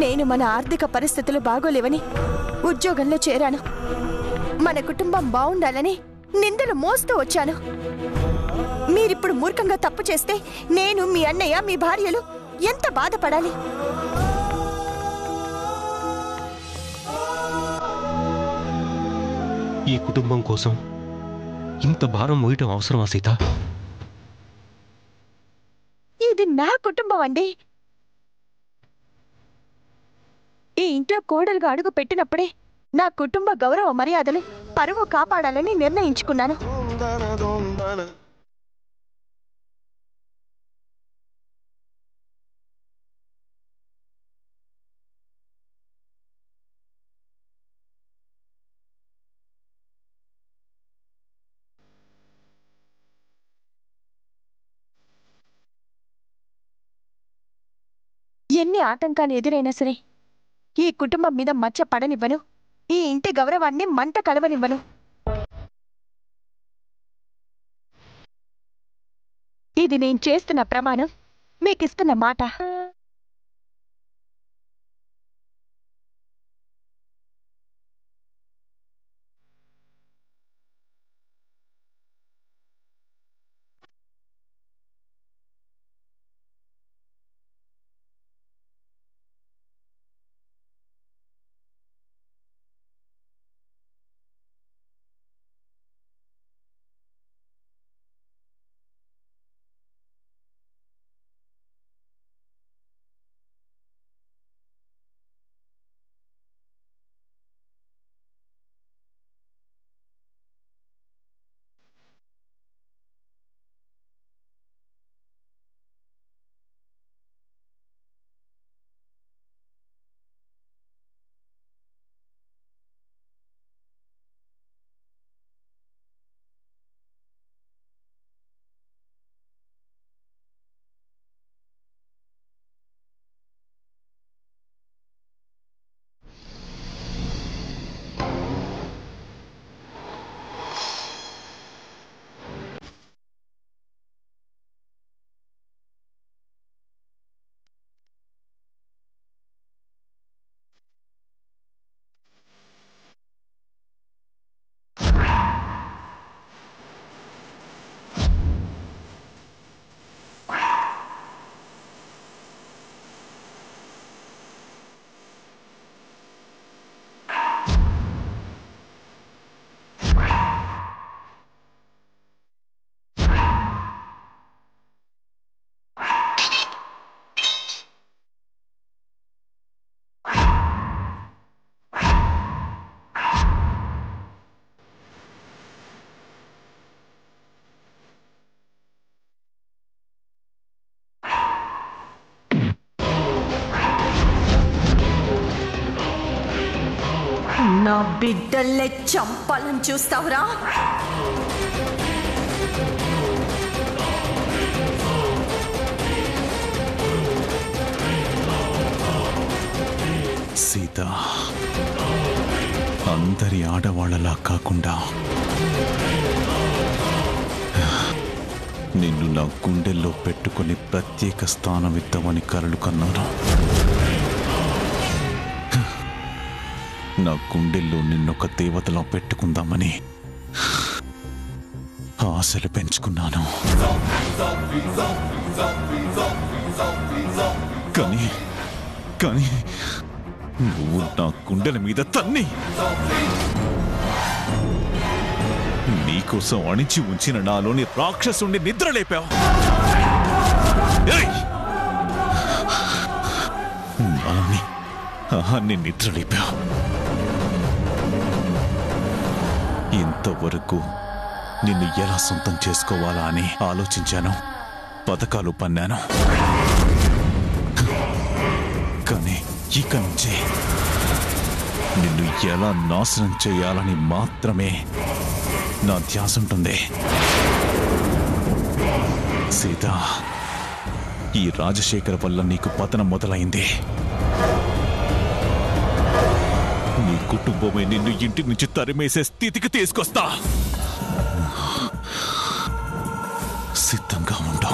నేను మన ఆర్థిక పరిస్థితులు బాగోలేవని ఉద్యోగంలో చేరాను. మన కుటుంబం బాగుండాలని నిందలు మోస్తూ వచ్చాను. మీరిప్పుడు మూర్ఖంగా తప్పు చేస్తే నేను, మీ అన్నయ్య, మీ భార్యలు ఎంత బాధపడాలి? ఈ కుటుంబం కోసం ఇంత భారం మోయటం అవసరమా సీత? ఇది నా కుటుంబం అండి. ఈ ఇంట్లో కోడలుగా అడుగు పెట్టినప్పుడే నా కుటుంబ గౌరవ మర్యాదలు, పరువు కాపాడాలని నిర్ణయించుకున్నాను. ఎన్ని ఆటంకాలు ఎదురైనా సరే ఈ కుటుంబం మీద మచ్చ పడనివ్వను. ఈ ఇంటి గౌరవాన్ని మంట కలవనివ్వను. ఇది నేను చేస్తున్న ప్రమాణం, మీకిస్తున్న మాట. నా బిడ్డల్లే చంపాలని చూస్తావురా? సీత, అందరి ఆడవాళ్లలా కాకుండా నిన్ను నా గుండెల్లో పెట్టుకుని ప్రత్యేక స్థానం ఇద్దామని కలలు కన్నాను. నా గుండెల్లో నిన్నొక దేవతలా పెట్టుకుందామని ఆశలు పెంచుకున్నాను. కానీ కానీ నువ్వు నా గుండెల మీద తన్ని నీకోసం అణిచి ఉంచిన నాలోని రాక్షసుండి నిద్రలేపావు. నాలోని అహాన్ని నిద్రలేపావు. ఇంతవరకు నిన్ను ఎలా సొంతం చేసుకోవాలా అని ఆలోచించాను, పథకాలు పన్నాను. కానీ ఇక నుంచే నిన్ను ఎలా నాశనం చేయాలని మాత్రమే నా ధ్యాస ఉంటుంది. సీత, ఈ రాజశేఖర్ వల్ల నీకు పతనం మొదలైంది. నీ కుటుంబమే నిన్ను ఇంటి నుంచి తరిమేసే స్థితికి తీసుకొస్తా. సిద్ధంగా ఉండు.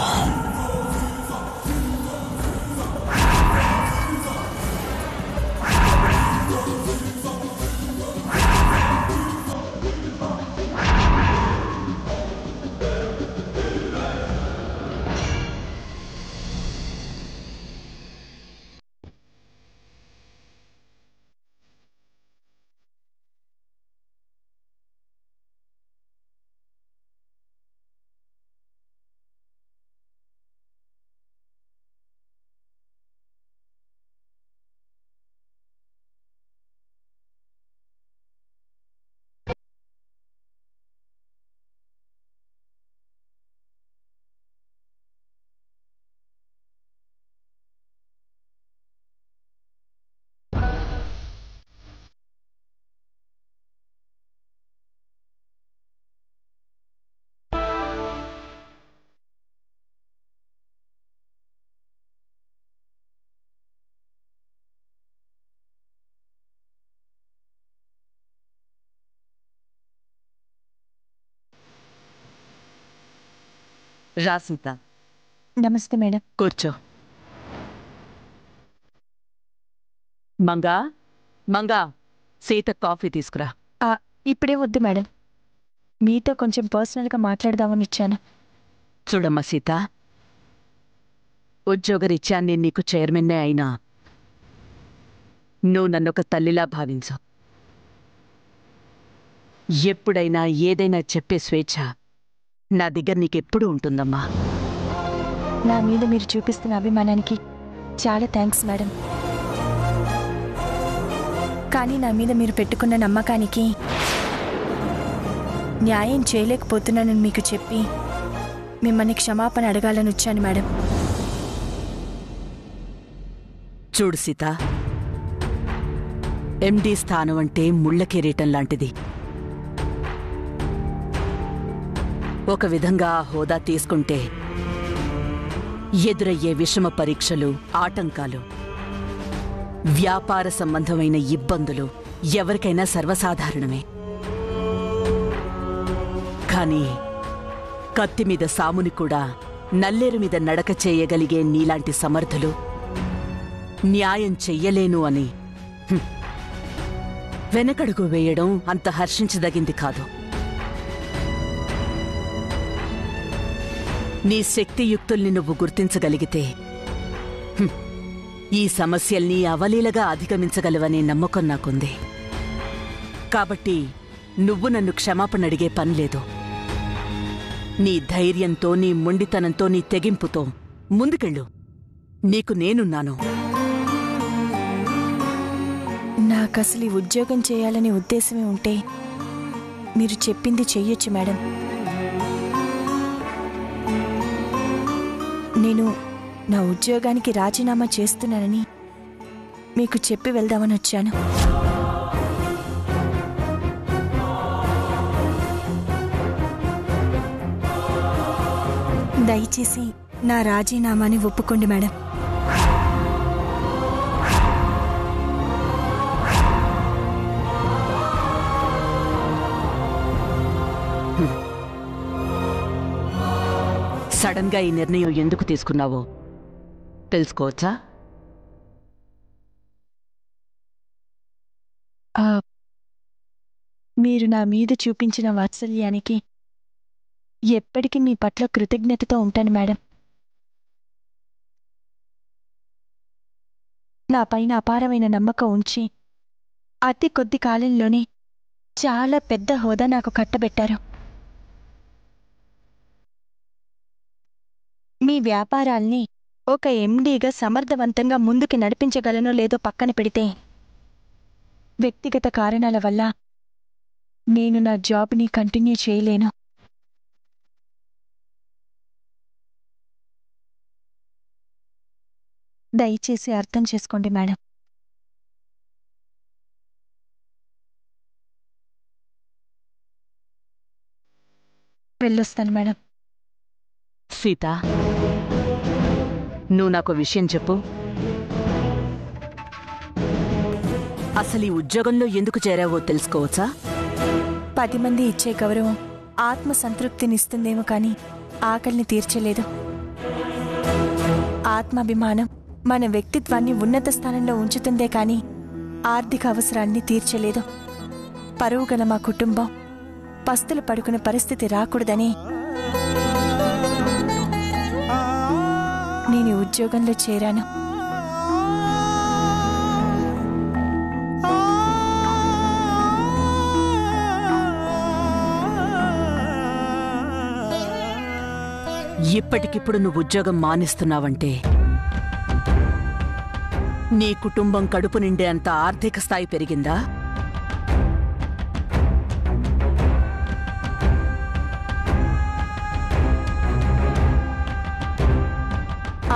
రా సీత. నమస్తే మేడం. కూర్చో. మంగా మంగా, సీత కాఫీ తీసుకురా. ఇప్పుడే వద్దు మేడం, మీతో కొంచెం పర్సనల్గా మాట్లాడదామని ఇచ్చాను. చూడమ్మా సీత, ఉద్యోగరీత్యా నేను నీకు చైర్మన్నే అయినా నువ్వు నన్నొక తల్లిలా భావించు. ఎప్పుడైనా ఏదైనా చెప్పే స్వేచ్ఛ నా దగ్గర నీకెప్పుడూ ఉంటుందమ్మా. నా మీద మీరు చూపిస్తున్న అభిమానానికి చాలా థ్యాంక్స్ మేడం. కానీ నా మీద మీరు పెట్టుకున్న నమ్మకానికి న్యాయం చేయలేకపోతున్నానని మీకు చెప్పి మిమ్మల్ని క్షమాపణ అడగాలని వచ్చాను మేడం. చూడు సీత, ఎండీ స్థానం అంటే ముళ్ళ కిరీటం లాంటిది. ఒక విధంగా ఆ హోదా తీసుకుంటే ఎదురయ్యే విషమ పరీక్షలు, ఆటంకాలు, వ్యాపార సంబంధమైన ఇబ్బందులు ఎవరికైనా సర్వసాధారణమే. కానీ కత్తి మీద సాముని కూడా నల్లేరు మీద నడక చేయగలిగే నీలాంటి సమర్థులు న్యాయం చెయ్యలేను అని వెనకడుగు వేయడం అంత హర్షించదగింది కాదు. నీ శక్తియుక్తుల్ని నువ్వు గుర్తించగలిగితే ఈ సమస్యల్ని అవలీలగా అధిగమించగలవనే నమ్మకం నాకుంది. కాబట్టి నువ్వు నన్ను క్షమాపణ అడిగే పనిలేదు. నీ ధైర్యంతో, నీ మొండితనంతో, నీ తెగింపుతో ముందుకెళ్ళు. నీకు నేనున్నాను. నాకసలు ఈ ఉద్యోగం చేయాలనే ఉద్దేశమే ఉంటే మీరు చెప్పింది చెయ్యొచ్చు మేడం. నేను నా ఉద్యోగానికి రాజీనామా చేస్తున్నానని మీకు చెప్పి వెళ్దామని వచ్చాను. దయచేసి నా రాజీనామాని ఒప్పుకోండి మేడం. సడన్ గా ఈ నిర్ణయం ఎందుకు తీసుకున్నావో తెలుసుకోవచ్చా? మీరు నా మీద చూపించిన వాత్సల్యానికి ఎప్పటికీ మీ పట్ల కృతజ్ఞతతో ఉంటాను మేడం. నా పైన అపారమైన నమ్మకం ఉంచి అతి కొద్ది కాలంలోనే చాలా పెద్ద హోదా నాకు కట్టబెట్టారు. మీ వ్యాపారాల్ని ఒక ఎండీగా సమర్థవంతంగా ముందుకి నడిపించగలనో లేదో పక్కన పెడితే, వ్యక్తిగత కారణాల వల్ల నేను నా జాబ్ని కంటిన్యూ చేయలేను. దయచేసి అర్థం చేసుకోండి మేడం. వెళ్ళొస్తాను మేడం. సీత, నువ్వు నాకు విషయం చెప్పు. అసలు ఈ ఉద్యోగంలో ఎందుకు చేరావో తెలుసుకోవచ్చా? 10 మంది ఇచ్చే గౌరవం ఆత్మసంతృప్తినిస్తుందేమో కానీ ఆకలిని తీర్చలేదు. ఆత్మాభిమానం మన వ్యక్తిత్వాన్ని ఉన్నత స్థానంలో ఉంచుతుందే కానీ ఆర్థిక అవసరాన్ని తీర్చలేదు. పరువు గల మా కుటుంబం పస్తులు పడుకునే పరిస్థితి రాకూడదని నేను ఉద్యోగంలో చేరాను. ఇప్పటికిప్పుడు నువ్వు ఉద్యోగం మానేస్తున్నావంటే నీ కుటుంబం కడుపు నిండే అంత ఆర్థిక స్థాయి పెరిగిందా?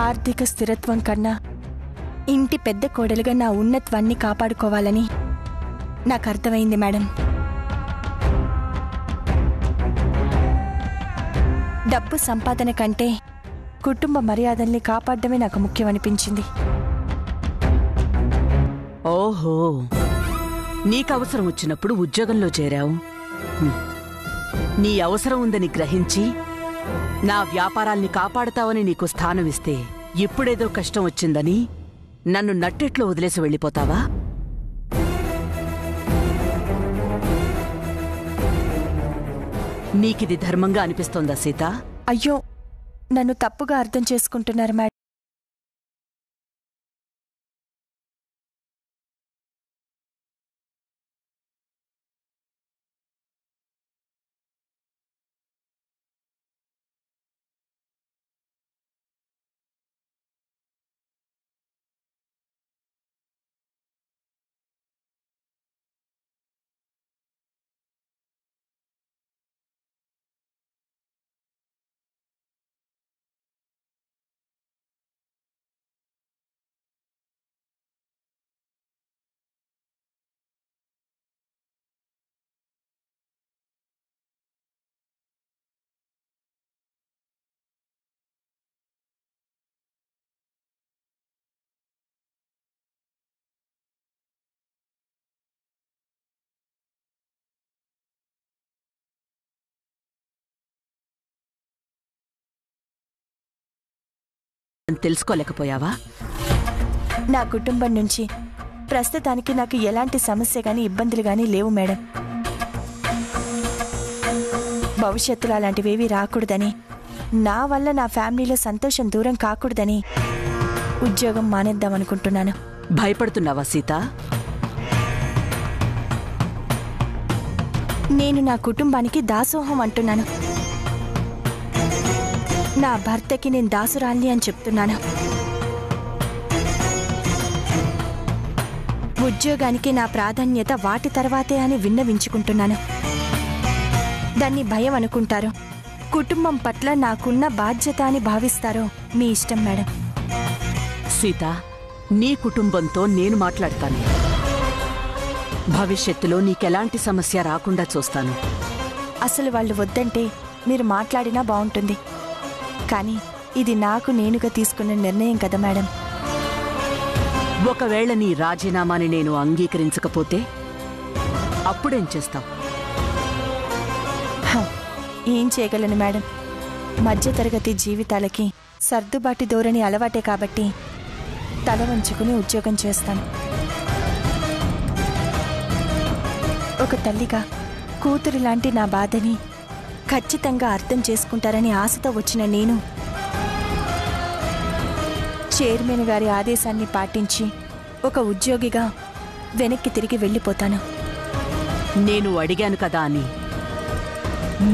ఆర్థిక స్థిరత్వం కన్నా ఇంటి పెద్ద కోడలుగా నా ఉన్నత్వాన్ని కాపాడుకోవాలని నాకు అర్థమైంది మేడం. డబ్బు సంపాదన కంటే కుటుంబ మర్యాదల్ని కాపాడడమే నాకు ముఖ్యమనిపించింది. ఓహో, నీకవసరం వచ్చినప్పుడు ఉద్యోగంలో చేరావు. నీ అవసరం ఉందని గ్రహించి నా వ్యాపారాల్ని కాపాడుతావని నీకు స్థానమిస్తే ఇప్పుడేదో కష్టం వచ్చిందని నన్ను నట్టెట్లో వదిలేసి వెళ్ళిపోతావా? నీకిది ధర్మంగా అనిపిస్తోందా సీత? అయ్యో, నన్ను తప్పుగా అర్థం చేసుకుంటున్నారు మేడం. తెలుసుకోలేకపోయావా? నా కుటుంబం నుంచి ప్రస్తుతానికి నాకు ఎలాంటి సమస్య గాని ఇబ్బందులు గాని లేవు మేడం. భవిష్యత్తులో అలాంటివేవీ రాకూడదని, నా వల్ల నా ఫ్యామిలీలో సంతోషం దూరం కాకూడదని ఉద్యోగం మానేద్దామనుకుంటున్నాను. భయపడుతున్నావా సీత? నేను నా కుటుంబానికి దాసోహం అంటున్నాను. నా భర్తకి నేను దాసురాల్ని అని చెప్తున్నాను. ఉద్యోగానికి నా ప్రాధాన్యత వాటి తర్వాతే అని విన్నవించుకుంటున్నాను. దాన్ని భయం అనుకుంటారో, కుటుంబం పట్ల నాకున్న బాధ్యత అని భావిస్తారో మీ ఇష్టం మేడం. సీత, నీ కుటుంబంతో నేను మాట్లాడతాను. భవిష్యత్తులో నీకెలాంటి సమస్య రాకుండా చూస్తాను. అసలు వాళ్ళు వద్దంటే మీరు మాట్లాడినా బాగుంటుంది. కానీ ఇది నాకు నేనుగా తీసుకున్న నిర్ణయం కదా మేడం. ఒకవేళ నీ రాజీనామాని నేను అంగీకరించకపోతే అప్పుడేం చేస్తావు? ఏం చేయగలను మేడం? మధ్యతరగతి జీవితాలకి సర్దుబాటు ధోరణి అలవాటే కాబట్టి తల వంచుకుని ఉద్యోగం చేస్తాను. ఒక తల్లిగా కూతురు లాంటి నా బాధని ఖచ్చితంగా అర్థం చేసుకుంటారని ఆశతో వచ్చిన నేను చైర్మన్ గారి ఆదేశాన్ని పాటించి ఒక ఉద్యోగిగా వెనక్కి తిరిగి వెళ్ళిపోతాను. నేను అడిగాను కదా అని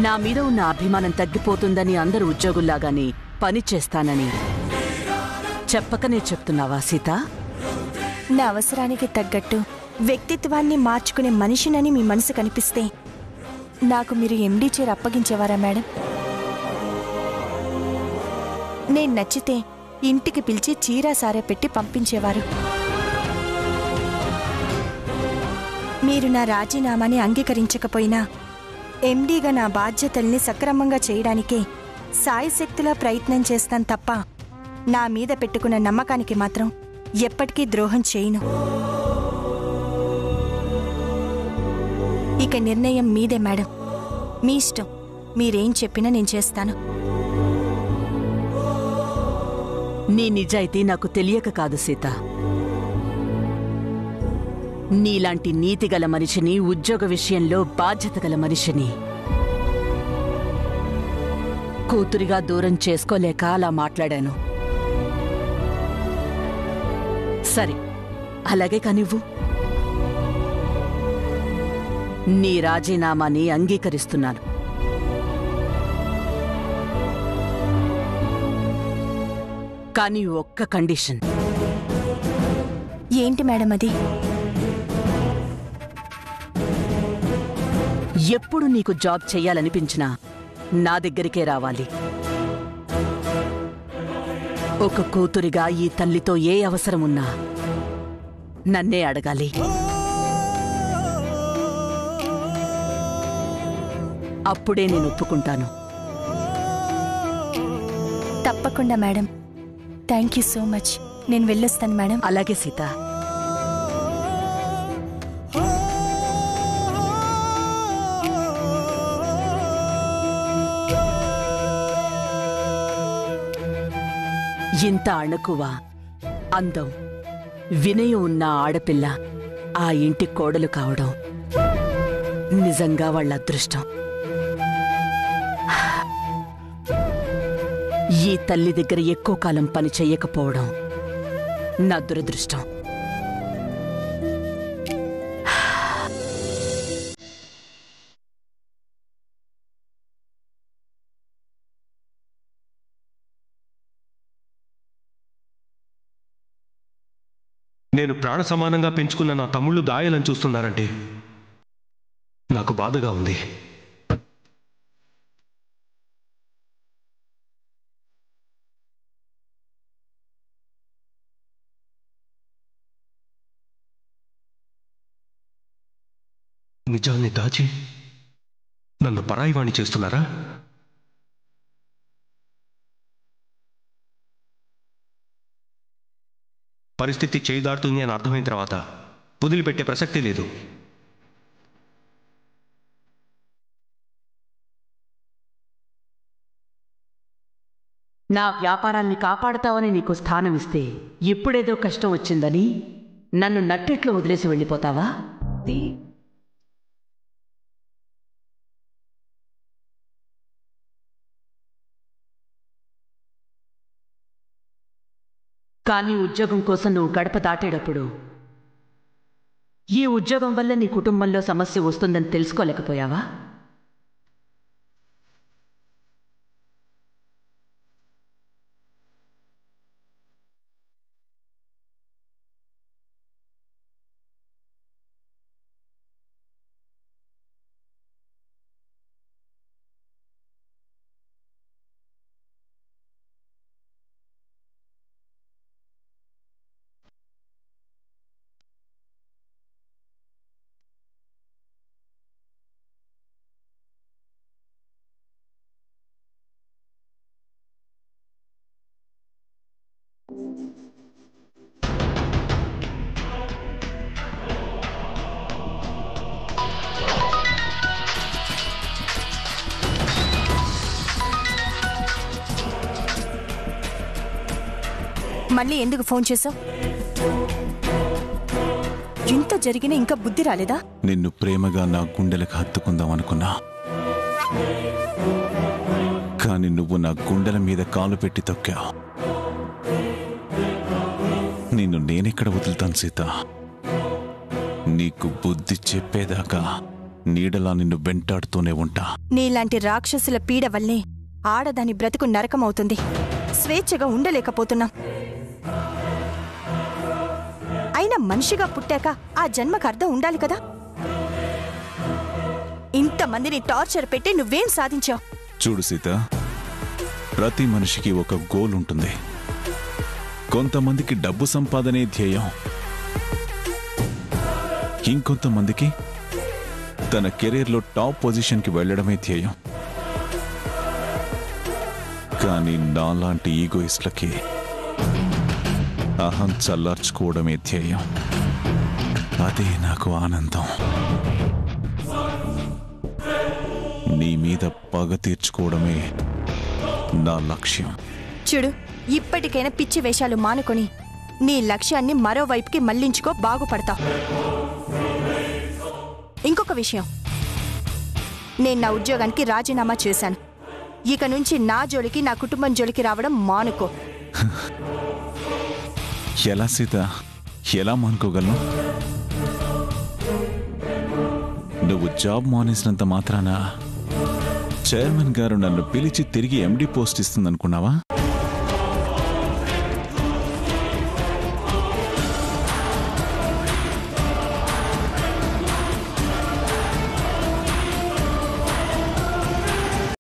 నా మీద ఉన్న అభిమానం తగ్గిపోతుందని అందరు ఉద్యోగుల్లాగాని పని చేస్తానని చెప్పకనే చెప్తున్నావా సీత? నా అవసరానికి తగ్గట్టు వ్యక్తిత్వాన్ని మార్చుకునే మనిషినని మీ మనసు కనిపిస్తే నాకు మీరు ఎండీ చైర్ అప్పగించేవారా మేడం? నేను నచ్చితే ఇంటికి పిలిచి చీరా సారే పెట్టి పంపించేవారు. మీరు నా రాజీనామాని అంగీకరించకపోయినా ఎండీగా నా బాధ్యతల్ని సక్రమంగా చేయడానికే సాయశక్తిలా ప్రయత్నం చేస్తాను తప్ప నా మీద పెట్టుకున్న నమ్మకానికి మాత్రం ఎప్పటికీ ద్రోహం చేయను. ఇక నిర్ణయం మీదే మేడం. మీ ఇష్టం. మీరేం చెప్పినా నేను చేస్తాను. నీ నిజాయితీ నాకు తెలియక కాదు సీత. నీలాంటి నీతిగల మనిషిని, ఉద్యోగ విషయంలో బాధ్యత గల మనిషిని కూతురిగా దూరం చేసుకోలేక అలా మాట్లాడాను. సరే, అలాగే కానివ్వు. నీ రాజీనామాని అంగీకరిస్తున్నాను. కానీ ఒక్క కండిషన్. ఏంటి మేడం అది? ఎప్పుడు నీకు జాబ్ చెయ్యాలనిపించినా నా దగ్గరికే రావాలి. ఒక కూతురిగా ఈ తల్లితో ఏ అవసరమున్నా నన్నే అడగాలి. అప్పుడే నేను ఒప్పుకుంటాను. తప్పకుండా madam. Thank you so much. నేను వెళ్ళొస్తాను మేడం. అలాగే సీత. ఇంత అణకువ, అందం, వినయం ఉన్న ఆడపిల్ల ఆ ఇంటి కోడలు కావడం నిజంగా వాళ్ళ అదృష్టం. ఈ తల్లి దగ్గర ఎక్కువ కాలం పని చెయ్యకపోవడం నా దురదృష్టం. నేను ప్రాణ సమానంగా పెంచుకున్న నా తమ్ముళ్ళు దాయాలని చూస్తున్నారంటే నాకు బాధగా ఉంది. నిజాన్ని దాచి నన్ను పరాయివాణి చేస్తున్నారా? పరిస్థితి చేయిదాడుతుంది అని అర్థమైన తర్వాత వదిలిపెట్టే ప్రసక్తి లేదు. నా వ్యాపారాన్ని కాపాడుతావని నీకు స్థానం ఇస్తే ఇప్పుడేదో కష్టం వచ్చిందని నన్ను నట్టెట్లో వదిలేసి వెళ్ళిపోతావా? కానీ ఉద్యోగం కోసం నువ్వు గడప దాటేటప్పుడు ఈ ఉద్యోగం వల్ల నీ కుటుంబంలో సమస్య వస్తుందని తెలుసుకోలేకపోయావా? మళ్ళీ ఎందుకు ఫోన్ చేశావు? ఇంత జరిగినా ఇంకా బుద్ధి రాలేదా? నిన్ను ప్రేమగా నా గుండెలకు హత్తుకుందాం అనుకున్నా, కానీ నువ్వు నా గుండెల మీద కాలు పెట్టి తొక్కావు. నిన్ను నేనెక్కడ వదులుతాను సీత? నీకు బుద్ధి చెప్పేదాకా నీడలా నిన్ను వెంటాడుతూనే ఉంటా. నీలాంటి రాక్షసుల పీడ వల్లే ఆడదాని బ్రతుకు నరకమవుతుంది. స్వేచ్ఛగా ఉండలేకపోతున్నాం. అయినా మనిషిగా పుట్టాక ఆ జన్మకు అర్థం ఉండాలి కదా. ఇంతమందిని టార్చర్ పెట్టి నువ్వేం సాధించావు? చూడు సీత, ప్రతి మనిషికి ఒక గోల్ ఉంటుంది. కొంతమందికి డబ్బు సంపాదనే ధ్యేయం, ఇంకొంతమందికి తన కెరీర్లో టాప్ పొజిషన్కి వెళ్ళడమే ధ్యేయం. కానీ నాలాంటి ఈగోయిస్ట్లకి అహం చల్లార్చుకోవడమే ధ్యేయం. అదే నాకు ఆనందం. నీ మీద పగ తీర్చుకోవడమే నా లక్ష్యం. చూడు, ఇప్పటికైనా పిచ్చి వేషాలు మానుకొని నీ లక్ష్యాన్ని మరోవైపుకి మళ్లించుకో, బాగుపడతావు. ఇంకొక విషయం, నేను నా ఉద్యోగానికి రాజీనామా చేశాను. ఇక నుంచి నా జోలికి, నా కుటుంబం జోలికి రావడం మానుకో. ఎలా సీత, ఎలా మానుకోగలను? నువ్వు జాబ్ మానేసినంత మాత్రాన చైర్మన్ గారు నన్ను పిలిచి తిరిగి ఎండి పోస్ట్ ఇస్తుందనుకున్నావా?